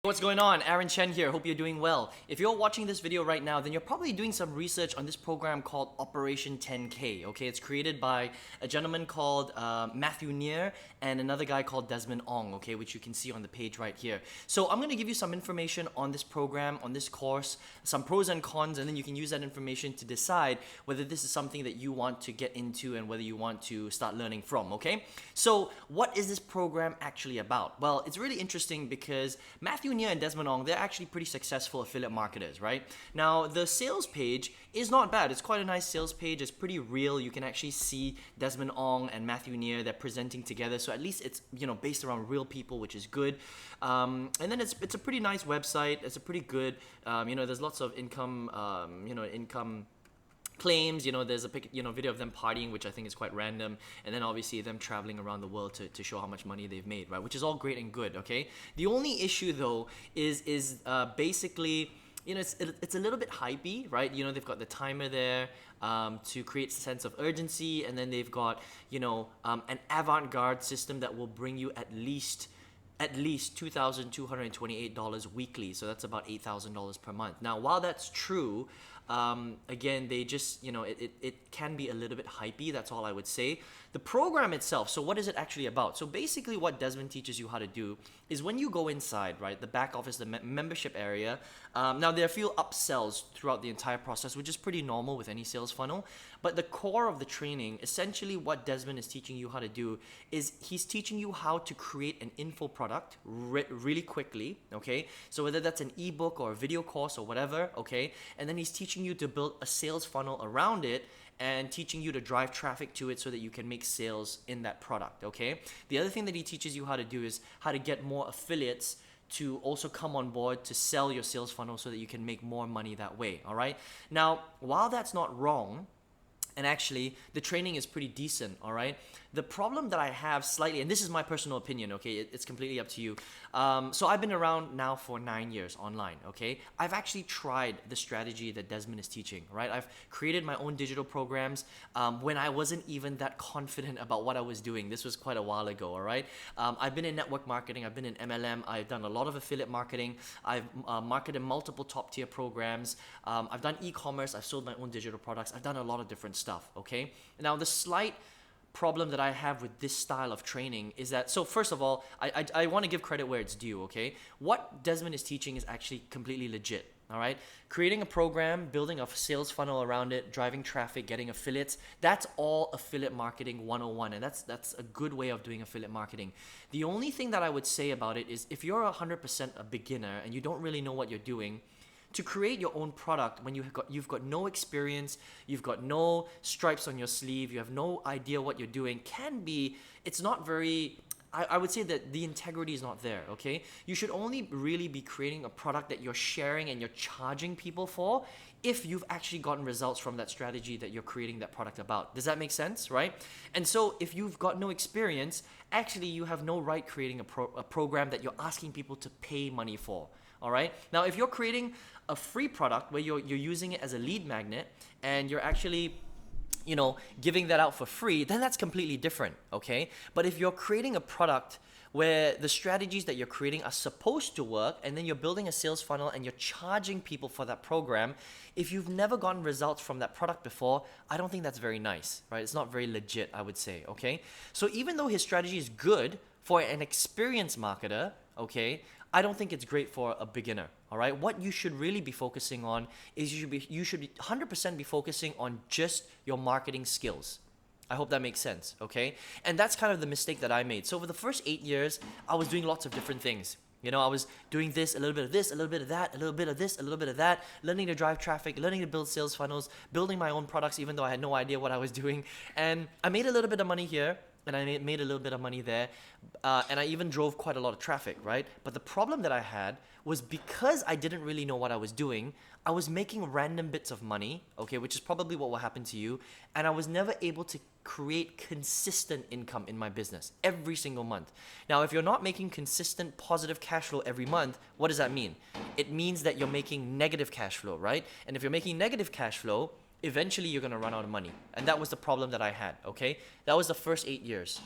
What's going on? Aaron Chen here. Hope you're doing well. If you're watching this video right now, then you're probably doing some research on this program called Operation 10K. Okay, it's created by a gentleman called Matthew Neer and another guy called Desmond Ong. Okay, which you can see on the page right here. So I'm going to give you some information on this program, on this course, some pros and cons, and then you can use that information to decide whether this is something that you want to get into and whether you want to start learning from. Okay, so what is this program actually about? Well, it's really interesting because Matthew Neer and Desmond Ong, they're actually pretty successful affiliate marketers, right? Now, the sales page is not bad. It's quite a nice sales page. It's pretty real. You can actually see Desmond Ong and Matthew Neer, they're presenting together. So at least it's, based around real people, which is good. And then it's a pretty nice website. It's a pretty good, there's lots of income claims. There's a video of them partying, which I think is quite random, and then obviously them traveling around the world to show how much money they've made, right? Which is all great and good. Okay, the only issue though is basically, it's a little bit hypey, right? They've got the timer there to create a sense of urgency, and then they've got an avant-garde system that will bring you at least $2,228 weekly. So that's about $8,000 per month. Now, while that's true, again, they just, it can be a little bit hypey. That's all I would say. The program itself, so what is it actually about? So basically what Desmond teaches you how to do is when you go inside, right, the back office, the membership area, now there are a few upsells throughout the entire process, which is pretty normal with any sales funnel. But the core of the training, essentially what Desmond is teaching you how to do is he's teaching you how to create an info product really quickly, okay? So whether that's an ebook or a video course or whatever, okay? And then he's teaching you to build a sales funnel around it and teaching you to drive traffic to it so that you can make sales in that product, okay? The other thing that he teaches you how to do is how to get more affiliates to also come on board to sell your sales funnel so that you can make more money that way, all right? Now, while that's not wrong, and actually, the training is pretty decent, all right? The problem that I have slightly, and this is my personal opinion, okay? It's completely up to you. So I've been around now for 9 years online, okay? I've actually tried the strategy that Desmond is teaching, right? I've created my own digital programs when I wasn't even that confident about what I was doing. This was quite a while ago, all right? I've been in network marketing. I've been in MLM. I've done a lot of affiliate marketing. I've marketed multiple top-tier programs. I've done e-commerce. I've sold my own digital products. I've done a lot of different stuff, okay? Now, the slight problem that I have with this style of training is that, so first of all, I want to give credit where it's due, okay? What Desmond is teaching is actually completely legit, all right? Creating a program, building a sales funnel around it, driving traffic, getting affiliates, that's all affiliate marketing 101, and that's a good way of doing affiliate marketing. The only thing that I would say about it is if you're 100% a beginner and you don't really know what you're doing, to create your own product when you've got no experience, you've got no stripes on your sleeve, you have no idea what you're doing, it's not very, I would say that the integrity is not there, okay? You should only really be creating a product that you're sharing and you're charging people for if you've actually gotten results from that strategy that you're creating that product about. Does that make sense, right? And so if you've got no experience, actually you have no right creating a program that you're asking people to pay money for. All right. Now, if you're creating a free product where you're using it as a lead magnet and you're actually, giving that out for free, then that's completely different. Okay. But if you're creating a product where the strategies that you're creating are supposed to work, and then you're building a sales funnel and you're charging people for that program, if you've never gotten results from that product before, I don't think that's very nice, right? It's not very legit, I would say. Okay. So even though his strategy is good for an experienced marketer, okay, I don't think it's great for a beginner, all right? What you should really be focusing on is you should be 100% be focusing on just your marketing skills. I hope that makes sense, okay? And that's kind of the mistake that I made. So for the first 8 years, I was doing lots of different things. I was doing this, a little bit of this, a little bit of that, a little bit of this, a little bit of that, learning to drive traffic, learning to build sales funnels, building my own products even though I had no idea what I was doing. And I made a little bit of money here, and I made a little bit of money there, and I even drove quite a lot of traffic, right? But the problem that I had was because I didn't really know what I was doing, I was making random bits of money, okay, which is probably what will happen to you, and I was never able to create consistent income in my business every single month. Now, if you're not making consistent positive cash flow every month, what does that mean? It means that you're making negative cash flow, right? And if you're making negative cash flow, eventually you're going to run out of money. And that was the problem that I had, okay? That was the first 8 years.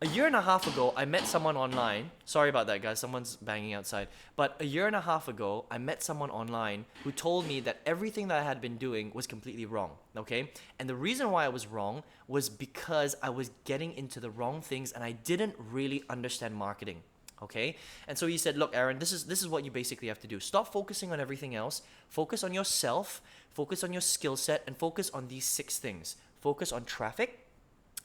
A year and a half ago, I met someone online. Sorry about that, guys. Someone's banging outside. But a year and a half ago, I met someone online who told me that everything that I had been doing was completely wrong. Okay? And the reason why I was wrong was because I was getting into the wrong things and I didn't really understand marketing. Okay? And so he said, look, Aaron, this is what you basically have to do. Stop focusing on everything else. Focus on yourself. Focus on your skill set and focus on these 6 things. Focus on traffic,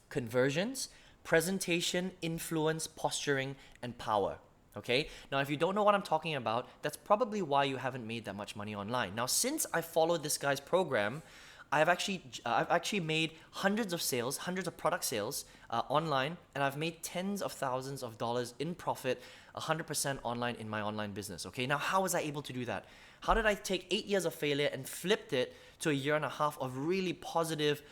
conversions, presentation, influence, posturing, and power. Okay? Now, if you don't know what I'm talking about, that's probably why you haven't made that much money online. Now, since I followed this guy's program, I've actually made hundreds of sales, hundreds of product sales online, and I've made tens of thousands of dollars in profit, 100% online in my online business. Okay? Now, how was I able to do that? How did I take 8 years of failure and flipped it to a year and a half of really positive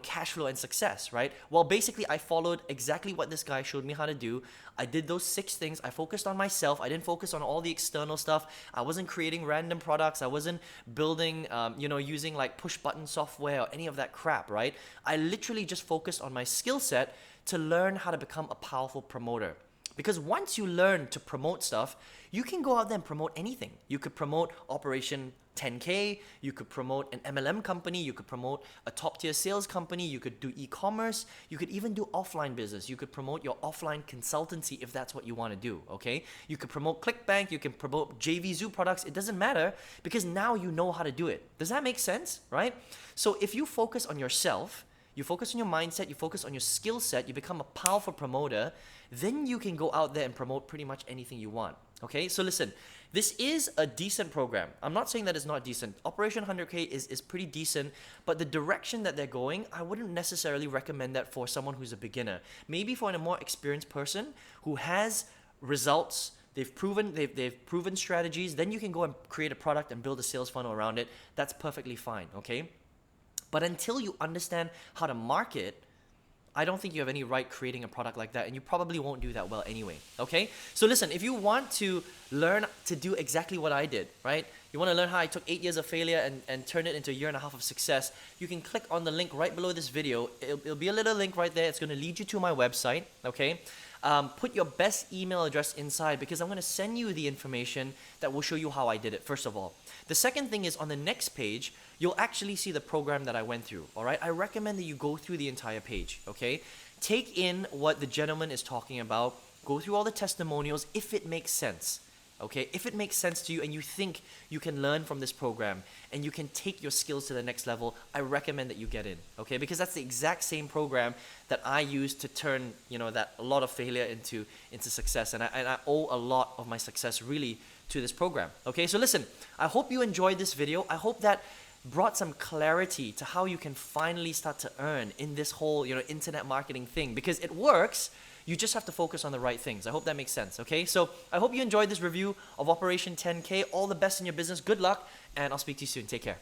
cash flow and success, right? Well, basically, I followed exactly what this guy showed me how to do. I did those 6 things. I focused on myself. I didn't focus on all the external stuff. I wasn't creating random products. I wasn't building, using like push button software or any of that crap, right? I literally just focused on my skill set to learn how to become a powerful promoter. Because once you learn to promote stuff, you can go out there and promote anything. You could promote Operation 10K, you could promote an MLM company, you could promote a top tier sales company, you could do e-commerce, you could even do offline business. You could promote your offline consultancy if that's what you want to do, okay? You could promote ClickBank, you can promote JVZoo products, it doesn't matter because now you know how to do it. Does that make sense, right? So if you focus on yourself, you focus on your mindset, you focus on your skill set, you become a powerful promoter, then you can go out there and promote pretty much anything you want. Okay, so listen, this is a decent program. I'm not saying that it's not decent. Operation 100K is pretty decent, but the direction that they're going, I wouldn't necessarily recommend that for someone who's a beginner. Maybe for a more experienced person who has results, they've proven strategies, then you can go and create a product and build a sales funnel around it. That's perfectly fine, okay? But until you understand how to market, I don't think you have any right creating a product like that, and you probably won't do that well anyway, okay? So listen, if you want to learn to do exactly what I did, right? You want to learn how I took 8 years of failure and turned it into a year and a half of success, you can click on the link right below this video. It'll be a little link right there. It's going to lead you to my website, okay? Put your best email address inside because I'm going to send you the information that will show you how I did it, first of all. The second thing is on the next page, you'll actually see the program that I went through, all right? I recommend that you go through the entire page, okay? Take in what the gentleman is talking about. Go through all the testimonials if it makes sense, okay? If it makes sense to you and you think you can learn from this program and you can take your skills to the next level, I recommend that you get in, okay? Because that's the exact same program that I used to turn, that a lot of failure into success. And I owe a lot of my success really to this program, okay? So listen, I hope you enjoyed this video. I hope that brought some clarity to how you can finally start to earn in this whole, internet marketing thing, because it works. You just have to focus on the right things. I hope that makes sense, okay? So I hope you enjoyed this review of Operation 10K. All the best in your business. Good luck, and I'll speak to you soon. Take care.